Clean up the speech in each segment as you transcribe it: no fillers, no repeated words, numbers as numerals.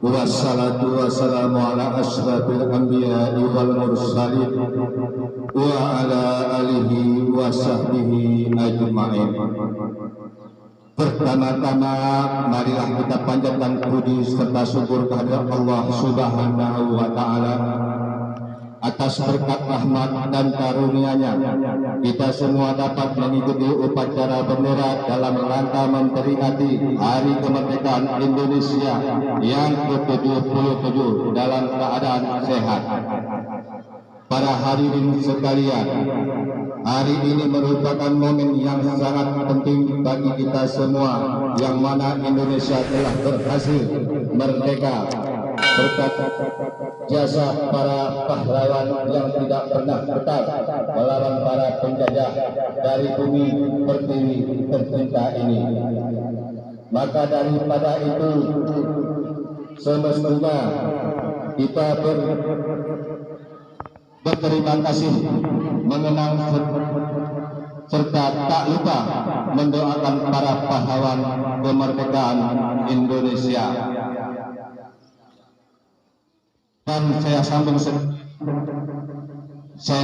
Wassalatu wassalamu ala asyrafil anbiya'i wal mursalin wa ala alihi wa sahbihi ajma'in. Pertama-tama marilah kita panjatkan puji serta syukur kehadirat Allah Subhanahu wa taala atas berkat rahmat dan karunia-Nya kita semua dapat mengikuti upacara bendera dalam rangka memperingati Hari Kemerdekaan Indonesia yang ke-77 dalam keadaan sehat. Para hadirin sekalian, hari ini merupakan momen yang sangat penting bagi kita semua, yang mana Indonesia telah berhasil merdeka berkat jasa para pahlawan yang tidak pernah betah melawan para penjajah dari bumi pertiwi tercinta ini. Maka daripada itu semestinya kita berterima kasih, mengenang serta tak lupa mendoakan para pahlawan kemerdekaan Indonesia. Dan saya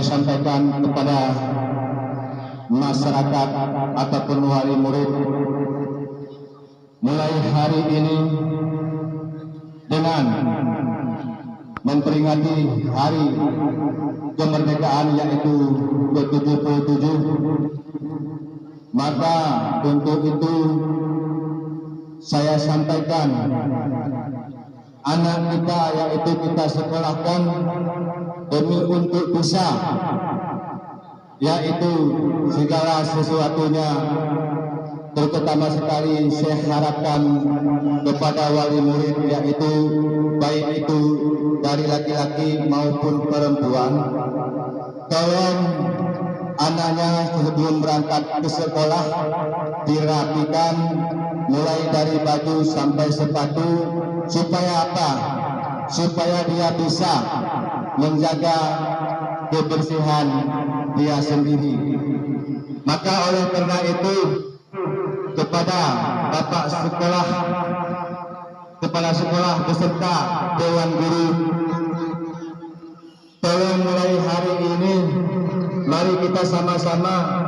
sampaikan kepada masyarakat ataupun wali murid, mulai hari ini dengan memperingati hari kemerdekaan yaitu ke-77, maka untuk itu saya sampaikan anak kita yaitu kita sekolahkan demi untuk bisa yaitu segala sesuatunya. Terutama sekali saya harapkan kepada wali murid, yaitu baik itu dari laki-laki maupun perempuan, tolong anaknya sebelum berangkat ke sekolah dirapikan mulai dari baju sampai sepatu. Supaya apa? Supaya dia bisa menjaga kebersihan dia sendiri. Maka oleh karena itu, kepada bapak sekolah, kepala sekolah beserta dewan guru, tolong mulai hari ini mari kita sama-sama